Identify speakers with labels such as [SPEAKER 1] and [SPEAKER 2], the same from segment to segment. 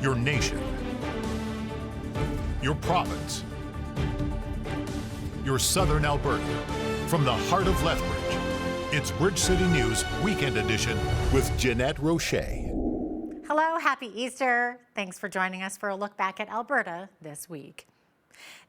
[SPEAKER 1] your nation, your province, your southern Alberta. From the heart of Lethbridge, it's Bridge City News Weekend Edition with Jeanette Roche.
[SPEAKER 2] Hello, happy Easter. Thanks for joining us for a look back at Alberta this week.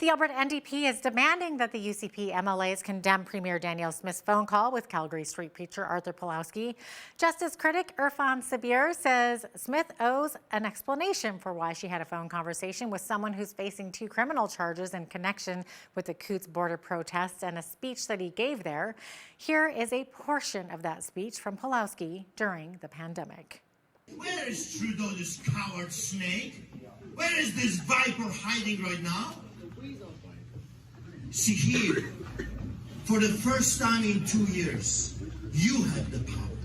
[SPEAKER 2] The Alberta NDP is demanding that the UCP MLAs condemn Premier Danielle Smith's phone call with Calgary Street preacher Arthur Pawlowski. Justice critic Irfan Sabir says Smith owes an explanation for why she had a phone conversation with someone who's facing 2 criminal charges in connection with the Coutts border protests and a speech that he gave there. Here is a portion of that speech from Pawlowski during the pandemic.
[SPEAKER 3] Where is Trudeau, this coward snake? Where is this viper hiding right now? See here, for the first time in 2 years, you have the power.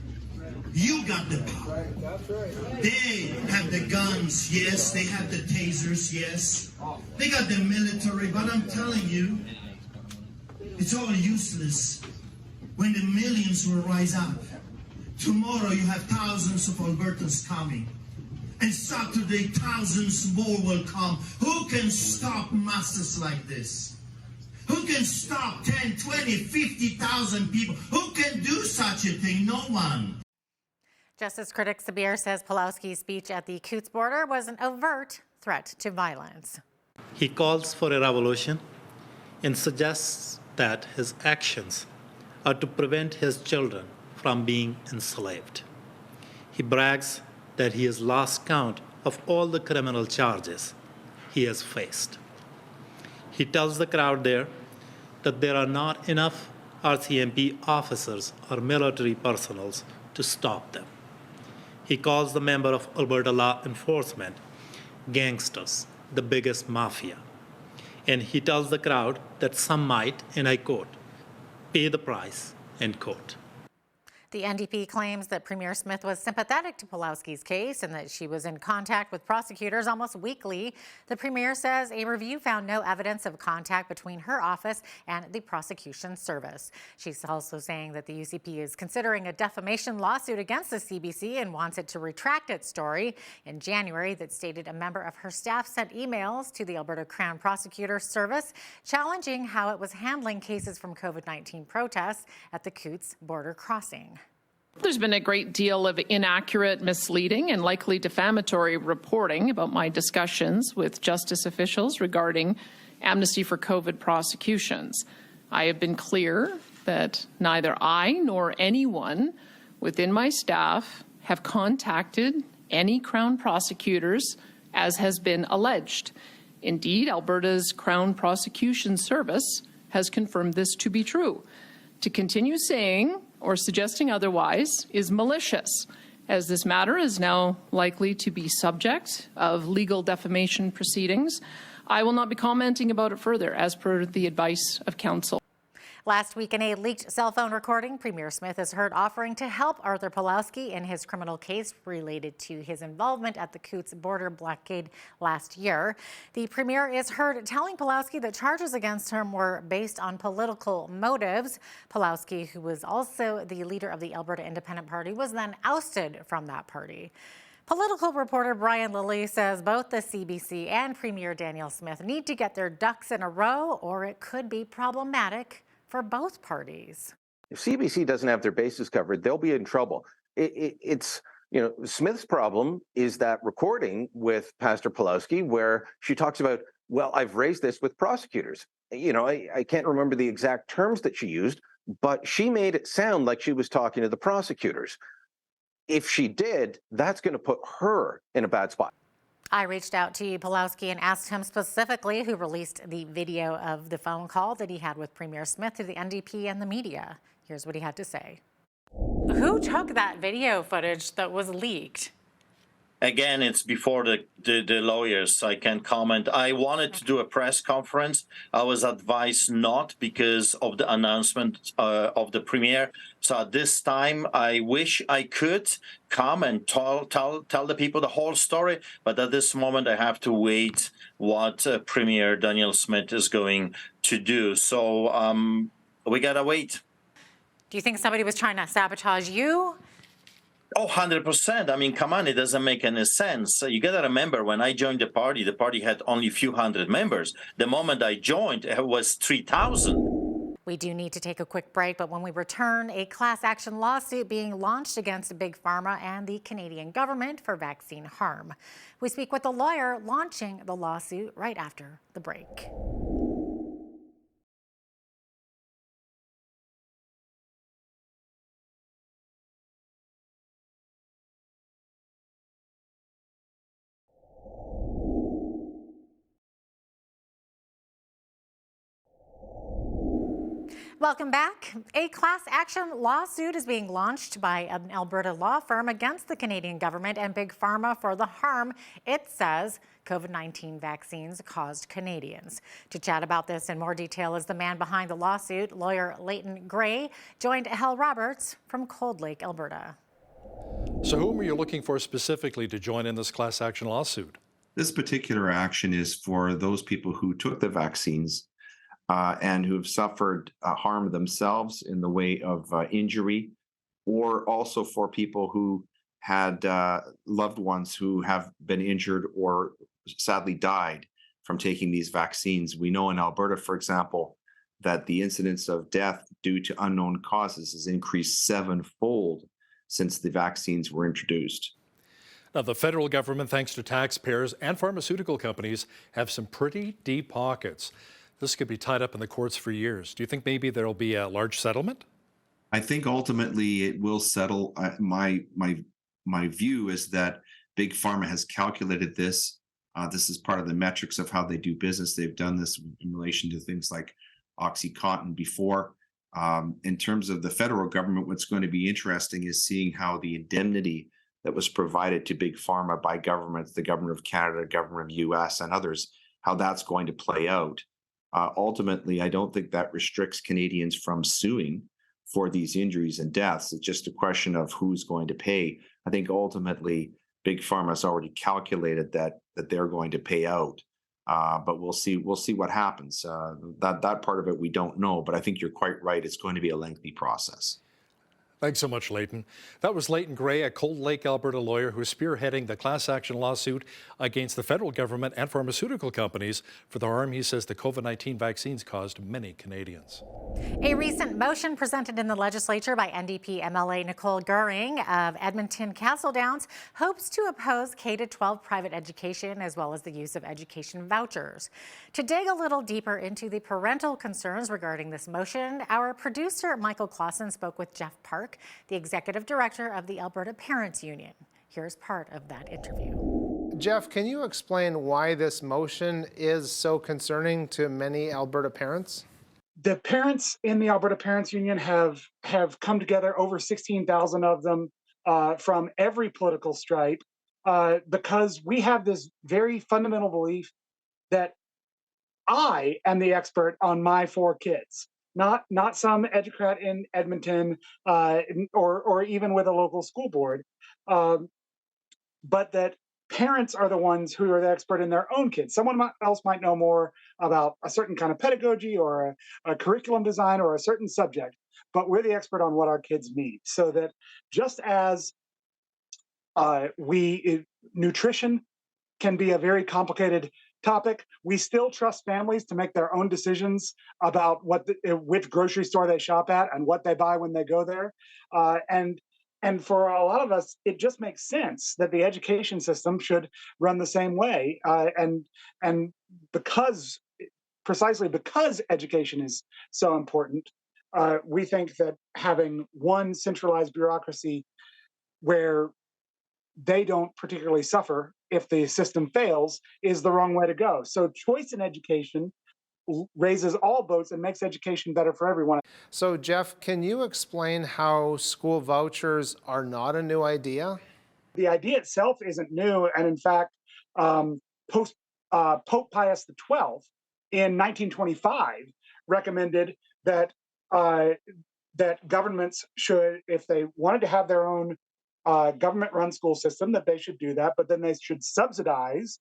[SPEAKER 3] You got the power. That's right. They have the guns, yes. They have the tasers, yes. They got the military, but I'm telling you, it's all useless when the millions will rise up. Tomorrow you have thousands of Albertans coming. And Saturday, thousands more will come. Who can stop masses like this? Who can stop 10, 20, 50,000 people? Who can do such a thing? No one.
[SPEAKER 2] Justice critic Sabir says Pawlowski's speech at the Coutts border was an overt threat to violence.
[SPEAKER 4] He calls for a revolution and suggests that his actions are to prevent his children from being enslaved. He brags that he has lost count of all the criminal charges he has faced. He tells the crowd there that there are not enough RCMP officers or military personnel to stop them. He calls the member of Alberta law enforcement gangsters, the biggest mafia. And he tells the crowd that some might, and I quote, pay the price, end quote.
[SPEAKER 2] The NDP claims that Premier Smith was sympathetic to Pawlowski's case and that she was in contact with prosecutors almost weekly. The Premier says a review found no evidence of contact between her office and the prosecution service. She's also saying that the UCP is considering a defamation lawsuit against the CBC and wants it to retract its story in January that stated a member of her staff sent emails to the Alberta Crown Prosecutor Service challenging how it was handling cases from COVID-19 protests at the Coutts border crossing.
[SPEAKER 5] There's been a great deal of inaccurate, misleading, and likely defamatory reporting about my discussions with justice officials regarding amnesty for COVID prosecutions. I have been clear that neither I nor anyone within my staff have contacted any Crown prosecutors, as has been alleged. Indeed, Alberta's Crown Prosecution Service has confirmed this to be true. To continue saying or suggesting otherwise is malicious, as this matter is now likely to be subject of legal defamation proceedings. I will not be commenting about it further, as per the advice of counsel.
[SPEAKER 2] Last week, in a leaked cell phone recording, Premier Smith is heard offering to help Arthur Pawlowski in his criminal case related to his involvement at the Coutts border blockade last year. The Premier is heard telling Pawlowski that charges against him were based on political motives. Pawlowski, who was also the leader of the Alberta Independent Party, was then ousted from that party. Political reporter Brian Lilly says both the CBC and Premier Danielle Smith need to get their ducks in a row, or it could be problematic for both parties.
[SPEAKER 6] If CBC doesn't have their bases covered, they'll be in trouble. It's, you know, Smith's problem is that recording with Pastor Pawlowski where she talks about, well, I've raised this with prosecutors. You know, I can't remember the exact terms that she used, but she made it sound like she was talking to the prosecutors. If she did, that's going to put her in a bad spot.
[SPEAKER 2] I reached out to Pawlowski and asked him specifically who released the video of the phone call that he had with Premier Smith to the NDP and the media. Here's what he had to say. Who took that video footage that was leaked?
[SPEAKER 7] Again, it's before the lawyers. I can't comment. I wanted to do a press conference. I was advised not because of the announcement of the premier. So at this time, I wish I could come and tell the people the whole story. But at this moment, I have to wait what Premier Danielle Smith is going to do. So we got to wait.
[SPEAKER 2] Do you think somebody was trying to sabotage you?
[SPEAKER 7] Oh, 100%. I mean, come on, it doesn't make any sense. You got to remember, when I joined the party had only a few hundred members. The moment I joined, it was 3,000.
[SPEAKER 2] We do need to take a quick break, but when we return, a class action lawsuit being launched against Big Pharma and the Canadian government for vaccine harm. We speak with the lawyer launching the lawsuit right after the break. Welcome back. A class action lawsuit is being launched by an Alberta law firm against the Canadian government and Big Pharma for the harm it says COVID-19 vaccines caused Canadians. To chat about this in more detail is the man behind the lawsuit, lawyer Leighton Gray, joined Hal Roberts from Cold Lake, Alberta.
[SPEAKER 8] So whom are you looking for specifically to join in this class action lawsuit?
[SPEAKER 9] This particular action is for those people who took the vaccines and who have suffered harm themselves in the way of injury, or also for people who had loved ones who have been injured or sadly died from taking these vaccines. We know in Alberta, for example, that the incidence of death due to unknown causes has increased 7-fold since the vaccines were introduced.
[SPEAKER 8] Now, the federal government, thanks to taxpayers and pharmaceutical companies, have some pretty deep pockets. This could be tied up in the courts for years. Do you think maybe there'll be a large settlement?
[SPEAKER 9] I think ultimately it will settle. My view is that Big Pharma has calculated this. This is part of the metrics of how they do business. They've done this in relation to things like OxyContin before. In terms of the federal government, what's going to be interesting is seeing how the indemnity that was provided to Big Pharma by governments, the government of Canada, government of US, and others, how that's going to play out. Ultimately, I don't think that restricts Canadians from suing for these injuries and deaths. It's just a question of who's going to pay. I think ultimately, Big Pharma has already calculated that they're going to pay out, but we'll see what happens. That part of it we don't know, but I think you're quite right. It's going to be a lengthy process.
[SPEAKER 8] Thanks so much, Leighton. That was Leighton Gray, a Cold Lake, Alberta lawyer who is spearheading the class action lawsuit against the federal government and pharmaceutical companies for the harm he says the COVID-19 vaccines caused many Canadians.
[SPEAKER 2] A recent motion presented in the legislature by NDP MLA Nicole Goering of Edmonton Castle Downs hopes to oppose K-12 private education as well as the use of education vouchers. To dig a little deeper into the parental concerns regarding this motion, our producer Michael Clausen spoke with Jeff Park, the executive director of the Alberta Parents Union. Here's part of that interview.
[SPEAKER 10] Jeff, can you explain why this motion is so concerning to many Alberta parents?
[SPEAKER 11] The parents in the Alberta Parents Union have come together, over 16,000 of them from every political stripe, because we have this very fundamental belief that I am the expert on my 4 kids. Not some educrat in Edmonton or even with a local school board, but that parents are the ones who are the expert in their own kids. Someone else might know more about a certain kind of pedagogy or a curriculum design or a certain subject, but we're the expert on what our kids need. So that just as nutrition can be a very complicated topic, we still trust families to make their own decisions about which grocery store they shop at and what they buy when they go there. And for a lot of us, it just makes sense that the education system should run the same way. And precisely because education is so important, we think that having one centralized bureaucracy where they don't particularly suffer if the system fails is the wrong way to go. So choice in education raises all boats and makes education better for everyone.
[SPEAKER 10] So Jeff, can you explain how school vouchers are not a new idea?
[SPEAKER 11] The idea itself isn't new. And in fact, Pope Pius XII in 1925 recommended that governments should, if they wanted to have their own government-run school system, that they should do that, but then they should subsidize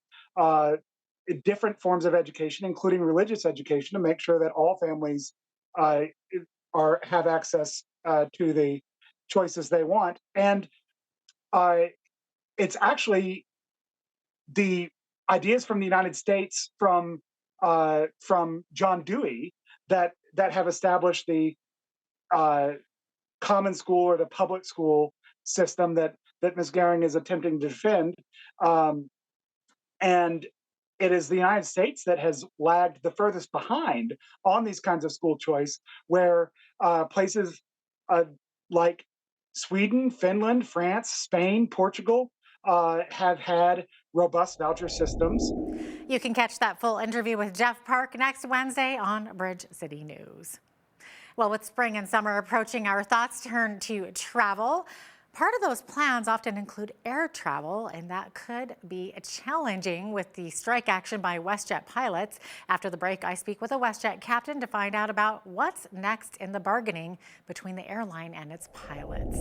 [SPEAKER 11] different forms of education, including religious education, to make sure that all families have access to the choices they want. And it's actually the ideas from the United States from John Dewey that have established the common school or the public school system that Ms. Gehring is attempting to defend. And it is the United States that has lagged the furthest behind on these kinds of school choice, where places like Sweden, Finland, France, Spain, Portugal have had robust voucher systems.
[SPEAKER 2] You can catch that full interview with Jeff Park next Wednesday on Bridge City News. Well, with spring and summer approaching, our thoughts turn to travel. Part of those plans often include air travel, and that could be challenging with the strike action by WestJet pilots. After the break, I speak with a WestJet captain to find out about what's next in the bargaining between the airline and its pilots.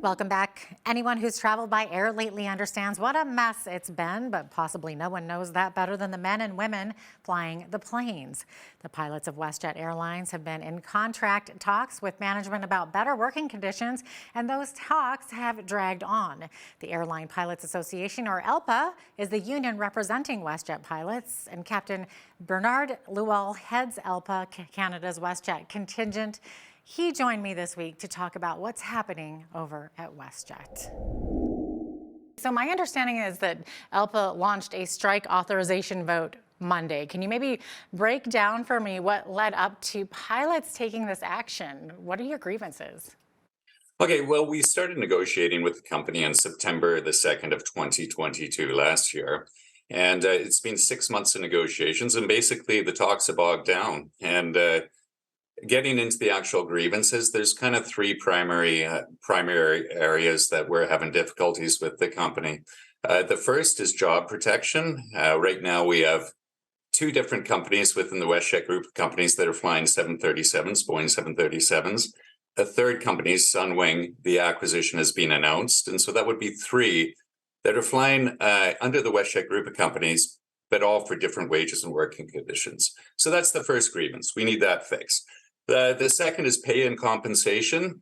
[SPEAKER 2] Welcome back. Anyone who's traveled by air lately understands what a mess it's been, but possibly no one knows that better than the men and women flying the planes. The pilots of WestJet Airlines have been in contract talks with management about better working conditions, and those talks have dragged on. The Airline Pilots Association, or ALPA, is the union representing WestJet pilots, and Captain Bernard Lewell heads ALPA Canada's WestJet contingent. He joined me this week to talk about what's happening over at WestJet. So my understanding is that ALPA launched a strike authorization vote Monday. Can you maybe break down for me what led up to pilots taking this action? What are your grievances?
[SPEAKER 12] Okay, well, we started negotiating with the company on September the 2nd of 2022 last year. And it's been 6 months of negotiations, and basically the talks have bogged down. And getting into the actual grievances, there's kind of three primary areas that we're having difficulties with the company. The first is job protection. Right now we have two different companies within the WestJet group of companies that are flying 737s, Boeing 737s. A third company, Sunwing, the acquisition has been announced. And so that would be three that are flying under the WestJet group of companies, but all for different wages and working conditions. So that's the first grievance. We need that fixed. The second is pay and compensation.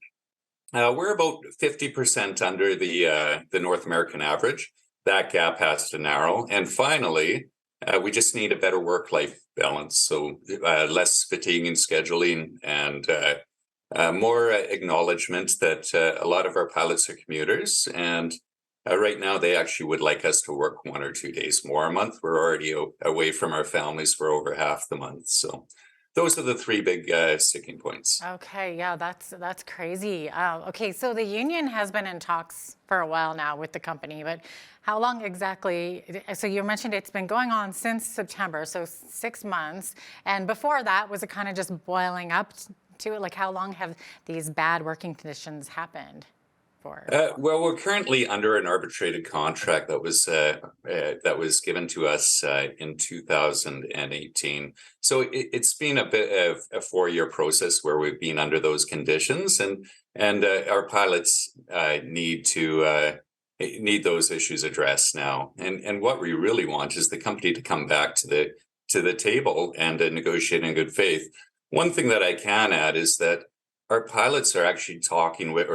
[SPEAKER 12] We're about 50% under the North American average. That gap has to narrow. And finally, we just need a better work-life balance. So less fatiguing scheduling and more acknowledgement that a lot of our pilots are commuters. And right now, they actually would like us to work 1 or 2 days more a month. We're already away from our families for over half the month. So those are the three big sticking points.
[SPEAKER 2] Okay, yeah, that's crazy. Okay, so the union has been in talks for a while now with the company, but how long exactly? So you mentioned it's been going on since September, so 6 months. And before that, was it kind of just boiling up to it? Like, how long have these bad working conditions happened?
[SPEAKER 12] Well, we're currently under an arbitrated contract that was given to us in 2018. So it's been a bit of a 4-year process where we've been under those conditions, and our pilots need those issues addressed now. And what we really want is the company to come back to the table and negotiate in good faith. One thing that I can add is that our pilots are actually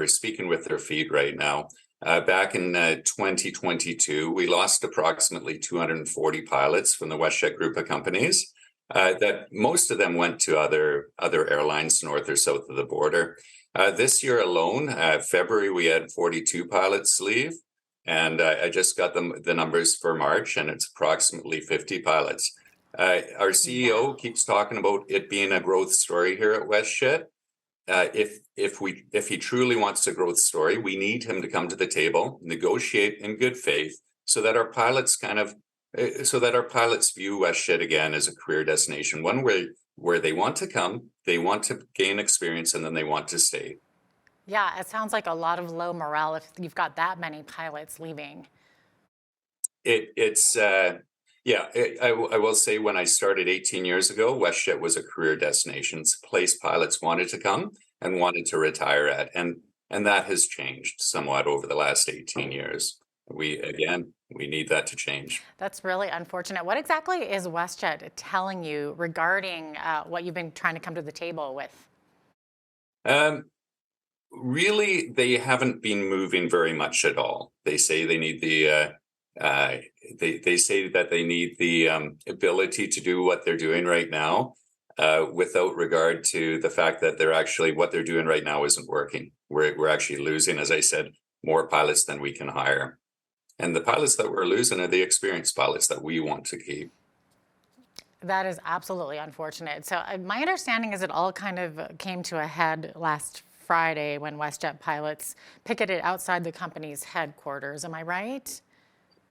[SPEAKER 12] speaking with their feet right now. Back in 2022, we lost approximately 240 pilots from the WestJet group of companies. That most of them went to other airlines north or south of the border. This year alone, February, we had 42 pilots leave, and I just got the numbers for March, and it's approximately 50 pilots. Our CEO keeps talking about it being a growth story here at WestJet. If he truly wants a growth story, we need him to come to the table, negotiate in good faith, so that our pilots view WestJet again as a career destination, one where they want to come, they want to gain experience, and then they want to stay.
[SPEAKER 2] Yeah, it sounds like a lot of low morale if you've got that many pilots leaving.
[SPEAKER 12] I will say when I started 18 years ago, WestJet was a career destination. It's a place pilots wanted to come and wanted to retire at. And that has changed somewhat over the last 18 years. We need that to change.
[SPEAKER 2] That's really unfortunate. What exactly is WestJet telling you regarding what you've been trying to come to the table with?
[SPEAKER 12] Really, they haven't been moving very much at all. They say they need the they say that they need the ability to do what they're doing right now, without regard to the fact that what they're doing right now isn't working. We're actually losing, as I said, more pilots than we can hire. And the pilots that we're losing are the experienced pilots that we want to keep.
[SPEAKER 2] That is absolutely unfortunate. So my understanding is it all kind of came to a head last Friday when WestJet pilots picketed outside the company's headquarters. Am I right?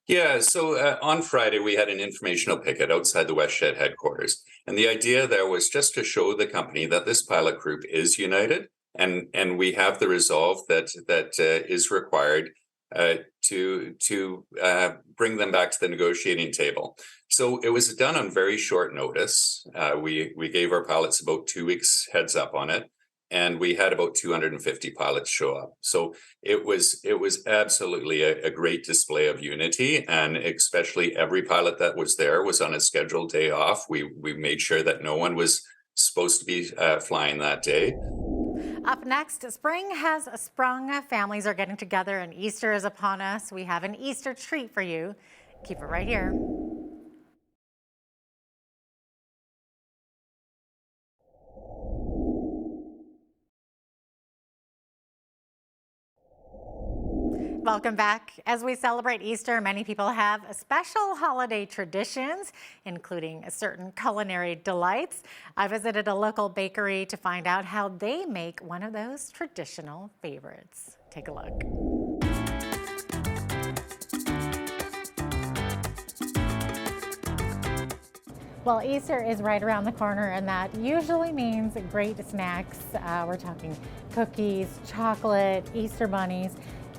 [SPEAKER 12] Yeah, so on Friday, we had an informational picket outside the WestJet headquarters. And the idea there was just to show the company that this pilot group is united and we have the resolve that is required to bring them back to the negotiating table. So it was done on very short notice. We gave our pilots about 2 weeks heads up on it, and we had about 250 pilots show up. So it was absolutely a great display of unity, and especially every pilot that was there was on a scheduled day off. We made sure that no one was supposed to be flying that day.
[SPEAKER 2] Up next, spring has sprung. Families are getting together and Easter is upon us. We have an Easter treat for you. Keep it right here. Welcome back. As we celebrate Easter, many people have special holiday traditions, including certain culinary delights. I visited a local bakery to find out how they make one of those traditional favorites. Take a look. Well, Easter is right around the corner, and that usually means great snacks. We're talking cookies, chocolate, Easter bunnies,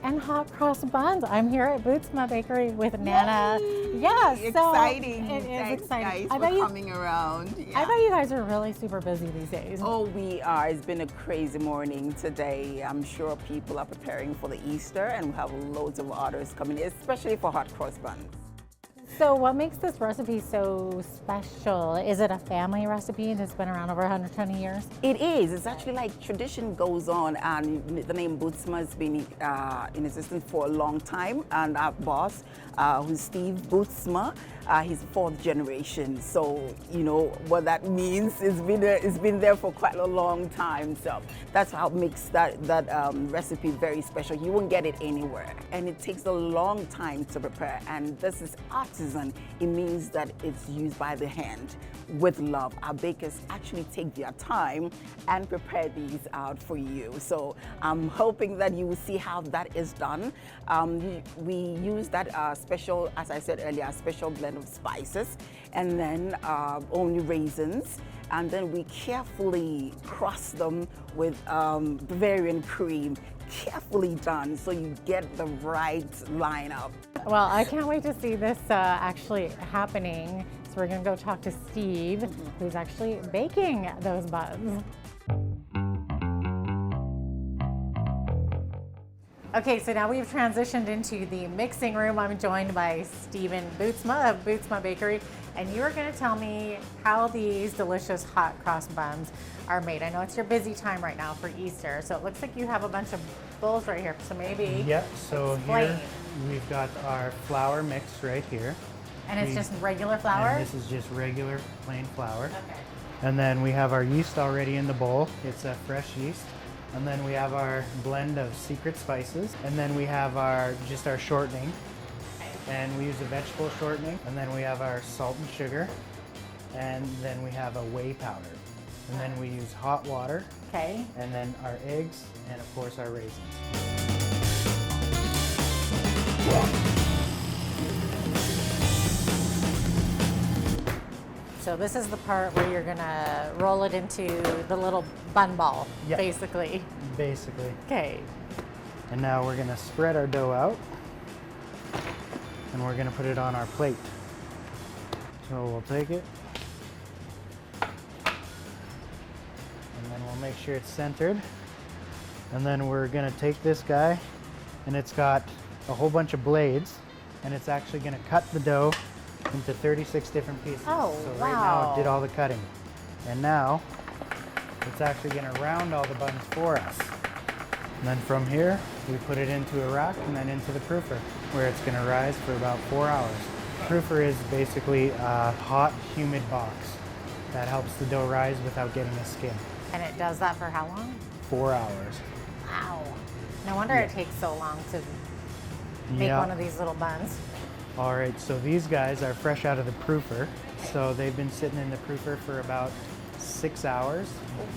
[SPEAKER 2] and hot cross buns. I'm here at Bootsma Bakery with Nana. Yes,
[SPEAKER 13] exciting.
[SPEAKER 2] So it is
[SPEAKER 13] Thanks,
[SPEAKER 2] exciting.
[SPEAKER 13] guys, for coming around. Yeah.
[SPEAKER 2] I bet you guys are really super busy these days.
[SPEAKER 13] Oh, we are. It's been a crazy morning today. I'm sure people are preparing for the Easter, and we have loads of orders coming in, especially for hot cross buns.
[SPEAKER 2] So what makes this recipe so special? Is it a family recipe that's been around over 120 years?
[SPEAKER 13] It is. It's actually like tradition goes on, and the name Bootsma has been in existence for a long time. And our boss, who's Steve Bootsma, he's fourth generation. So you know what that means. It's been there for quite a long time. So that's how it makes that recipe very special. You won't get it anywhere, and it takes a long time to prepare. And this is artisan. It means that it's used by the hand with love. Our bakers actually take their time and prepare these out for you. So I'm hoping that you will see how that is done. We use that special, as I said earlier, a special blend of spices, and then only raisins. And then we carefully cross them with Bavarian cream, carefully done so you get the right lineup.
[SPEAKER 2] Well, I can't wait to see this actually happening. So we're gonna go talk to Steve, who's actually baking those buns. Okay, so now we've transitioned into the mixing room. I'm joined by Stephen Bootsma of Bootsma Bakery, and you are going to tell me how these delicious hot cross buns are made. I know it's your busy time right now for Easter, so it looks like you have a bunch of bowls right here, so maybe
[SPEAKER 14] Yep, so
[SPEAKER 2] explain.
[SPEAKER 14] Here we've got our flour mix right here.
[SPEAKER 2] And it's just regular flour?
[SPEAKER 14] And this is just regular plain flour.
[SPEAKER 2] Okay.
[SPEAKER 14] And then we have our yeast already in the bowl. It's a fresh yeast. And then we have our blend of secret spices. And then we have our shortening. And we use a vegetable shortening. And then we have our salt and sugar. And then we have a whey powder. And then we use hot water.
[SPEAKER 2] Okay.
[SPEAKER 14] And then our eggs, and of course our raisins.
[SPEAKER 2] So this is the part where you're gonna roll it into the little bun ball,
[SPEAKER 14] Yep.
[SPEAKER 2] basically.
[SPEAKER 14] Basically.
[SPEAKER 2] Okay.
[SPEAKER 14] And now we're gonna spread our dough out, and we're gonna put it on our plate. So we'll take it, and then we'll make sure it's centered. And then we're gonna take this guy, and it's got a whole bunch of blades, and it's actually going to cut the dough into 36 different pieces.
[SPEAKER 2] Oh,
[SPEAKER 14] so
[SPEAKER 2] wow.
[SPEAKER 14] right now it did all the cutting. And now it's actually going to round all the buns for us. And then from here, we put it into a rack and then into the proofer, where it's going to rise for about 4 hours. Proofer is basically a hot, humid box that helps the dough rise without getting a skin.
[SPEAKER 2] And it does that for how long?
[SPEAKER 14] 4 hours.
[SPEAKER 2] Wow. No wonder it takes so long to make one of these little buns.
[SPEAKER 14] All right, so these guys are fresh out of the proofer. So they've been sitting in the proofer for about 6 hours.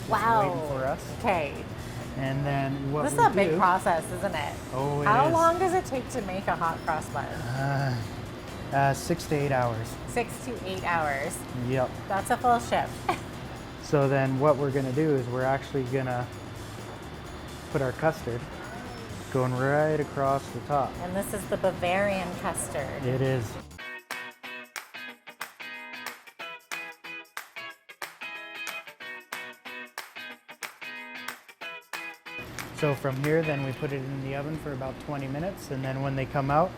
[SPEAKER 2] Wow.
[SPEAKER 14] Just waiting for us.
[SPEAKER 2] Okay.
[SPEAKER 14] And then what
[SPEAKER 2] This is
[SPEAKER 14] we
[SPEAKER 2] a big
[SPEAKER 14] do-
[SPEAKER 2] process, isn't it?
[SPEAKER 14] Oh, it
[SPEAKER 2] How
[SPEAKER 14] is.
[SPEAKER 2] long does it take to make a hot cross bun?
[SPEAKER 14] 6 to 8 hours.
[SPEAKER 2] 6 to 8 hours.
[SPEAKER 14] Yep.
[SPEAKER 2] That's a full shift.
[SPEAKER 14] So then what we're gonna do is we're actually gonna put our custard going right across the top.
[SPEAKER 2] And this is the Bavarian custard.
[SPEAKER 14] It is. So from here, then we put it in the oven for about 20 minutes, and then when they come out,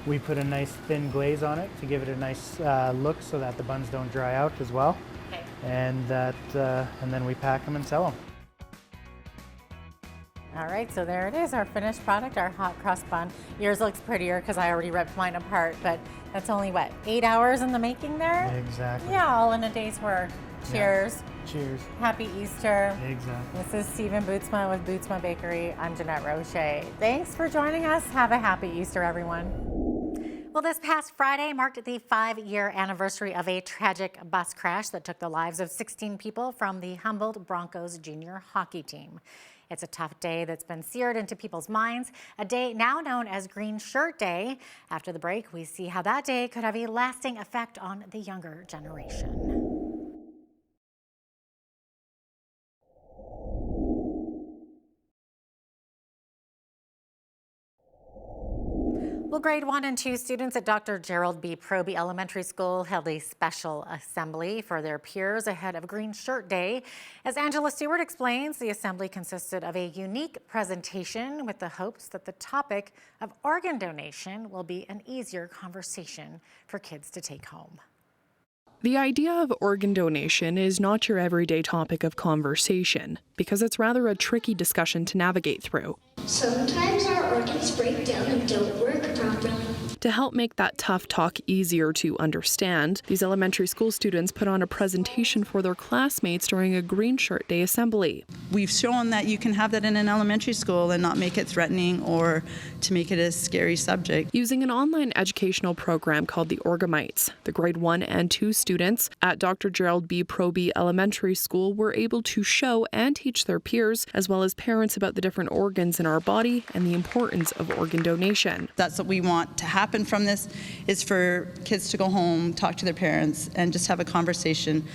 [SPEAKER 14] we put a nice thin glaze on it to give it a nice look so that the buns don't dry out as well.
[SPEAKER 2] Okay.
[SPEAKER 14] And then we pack them and sell them.
[SPEAKER 2] All right, so there it is, our finished product, our hot cross bun. Yours looks prettier because I already ripped mine apart, but that's only, what, 8 hours in the making there?
[SPEAKER 14] Exactly.
[SPEAKER 2] Yeah, all in a day's work. Cheers.
[SPEAKER 14] Cheers.
[SPEAKER 2] Happy Easter.
[SPEAKER 14] Exactly.
[SPEAKER 2] This is Stephen Bootsma with Bootsma Bakery. I'm Jeanette Roche. Thanks for joining us. Have a happy Easter, everyone. Well, this past Friday marked the 5-year anniversary of a tragic bus crash that took the lives of 16 people from the Humboldt Broncos junior hockey team. It's a tough day that's been seared into people's minds, a day now known as Green Shirt Day. After the break, we see how that day could have a lasting effect on the younger generation. Well, grade 1 and 2 students at Dr. Gerald B. Proby Elementary School held a special assembly for their peers ahead of Green Shirt Day. As Angela Stewart explains, the assembly consisted of a unique presentation with the hopes that the topic of organ donation will be an easier conversation for kids to take home.
[SPEAKER 15] The idea of organ donation is not your everyday topic of conversation because it's rather a tricky discussion to navigate through.
[SPEAKER 16] Sometimes our organs break down and don't work properly.
[SPEAKER 15] To help make that tough talk easier to understand, these elementary school students put on a presentation for their classmates during a Green Shirt Day assembly.
[SPEAKER 17] We've shown that you can have that in an elementary school and not make it threatening or to make it a scary subject.
[SPEAKER 15] Using an online educational program called the WEEKNIGHTS, the grade 1 and 2 students at Dr. Gerald B. Proby Elementary School were able to show and teach their peers, as well as parents, about the different organs in our body and the importance of organ donation.
[SPEAKER 17] That's what we want to happen from this, is for kids to go home, talk to their parents, and just have a conversation.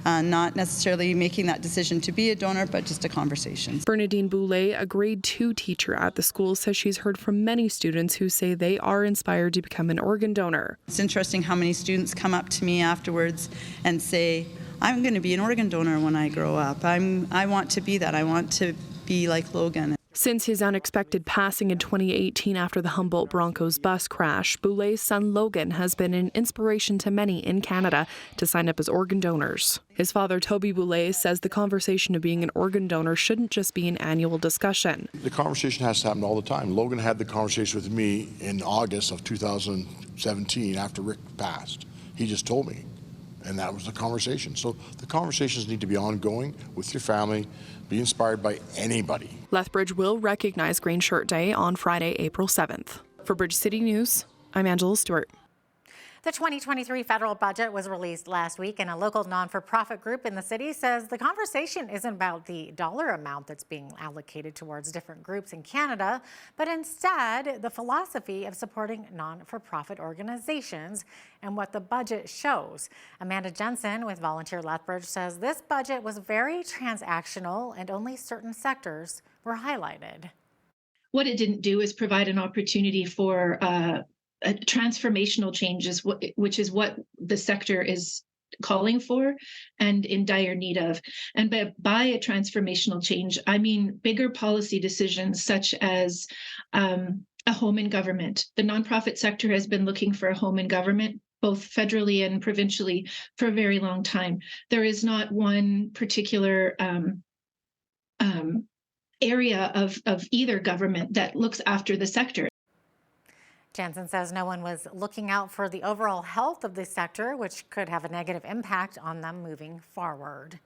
[SPEAKER 17] Not necessarily making that decision to be a donor, but just a conversation.
[SPEAKER 15] Bernadine Boulay, a grade 2 teacher at the school, says she's heard from many students who say they are inspired to become an organ donor.
[SPEAKER 17] It's interesting how many students come up to me afterwards and say, I'm going to be an organ donor when I grow up. I want to be that. I want to be like Logan.
[SPEAKER 15] Since his unexpected passing in 2018 after the Humboldt Broncos bus crash, Boulay's son Logan has been an inspiration to many in Canada to sign up as organ donors. His father, Toby Boulay, says the conversation of being an organ donor shouldn't just be an annual discussion.
[SPEAKER 18] The conversation has to happen all the time. Logan had the conversation with me in August of 2017 after Rick passed. He just told me, and that was the conversation. So the conversations need to be ongoing with your family. Be inspired by anybody.
[SPEAKER 15] Lethbridge will recognize Green Shirt Day on Friday, April 7th. For Bridge City News, I'm Angela Stewart.
[SPEAKER 2] The 2023 federal budget was released last week, and a local non-for-profit group in the city says the conversation isn't about the dollar amount that's being allocated towards different groups in Canada, but instead the philosophy of supporting non-for-profit organizations and what the budget shows. Amanda Jensen with Volunteer Lethbridge says this budget was very transactional and only certain sectors were highlighted.
[SPEAKER 19] What it didn't do is provide an opportunity for transformational changes, which is what the sector is calling for and in dire need of. And by a transformational change, I mean bigger policy decisions such as a home in government. The nonprofit sector has been looking for a home in government, both federally and provincially, for a very long time. There is not one particular area of either government that looks after the sector.
[SPEAKER 2] Jansen says no one was looking out for the overall health of the sector, which could have a negative impact on them moving forward.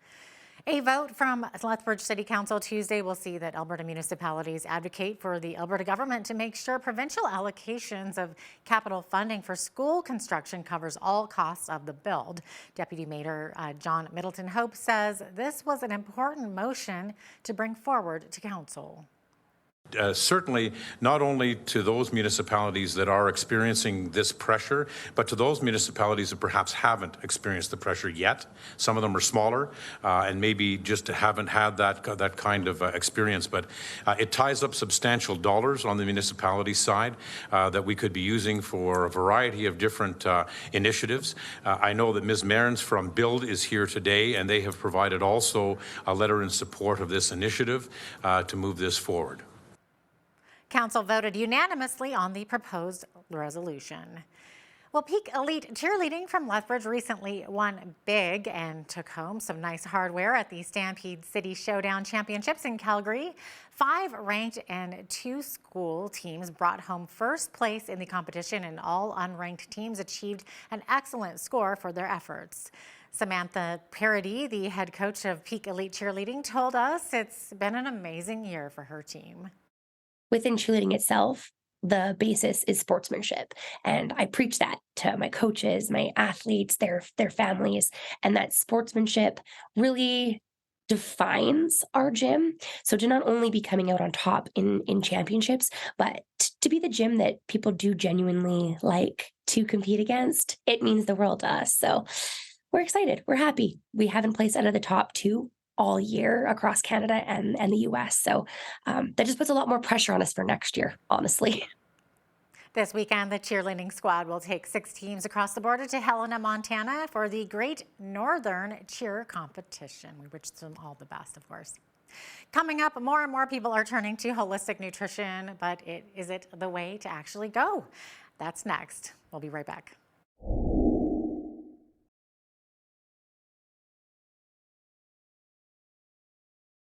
[SPEAKER 2] A vote from Lethbridge City Council Tuesday will see that Alberta municipalities advocate for the Alberta government to make sure provincial allocations of capital funding for school construction covers all costs of the build. Deputy Mayor John Middleton Hope says this was an important motion to bring forward to Council.
[SPEAKER 20] Certainly not only to those municipalities that are experiencing this pressure, but to those municipalities that perhaps haven't experienced the pressure yet. Some of them are smaller and maybe just haven't had that kind of experience, but it ties up substantial dollars on the municipality side that we could be using for a variety of different initiatives. I know that Ms. Mehrens from Build is here today, and they have provided also a letter in support of this initiative to move this forward.
[SPEAKER 2] Council voted unanimously on the proposed resolution. Well, Peak Elite Cheerleading from Lethbridge recently won big and took home some nice hardware at the Stampede City Showdown Championships in Calgary. 5 ranked and 2 school teams brought home first place in the competition, and all unranked teams achieved an excellent score for their efforts. Samantha Parody, the head coach of Peak Elite Cheerleading, told us it's been an amazing year for her team.
[SPEAKER 21] Within cheerleading itself, the basis is sportsmanship. And I preach that to my coaches, my athletes, their families, and that sportsmanship really defines our gym. So to not only be coming out on top in championships, but to be the gym that people do genuinely like to compete against, it means the world to us. So we're excited. We're happy. We haven't placed out of the top 2 all year across Canada and the US. So that just puts a lot more pressure on us for next year, honestly.
[SPEAKER 2] This weekend, the cheerleading squad will take 6 teams across the border to Helena, Montana for the Great Northern Cheer Competition. We wish them all the best, of course. Coming up, more and more people are turning to holistic nutrition, but is it the way to actually go? That's next. We'll be right back.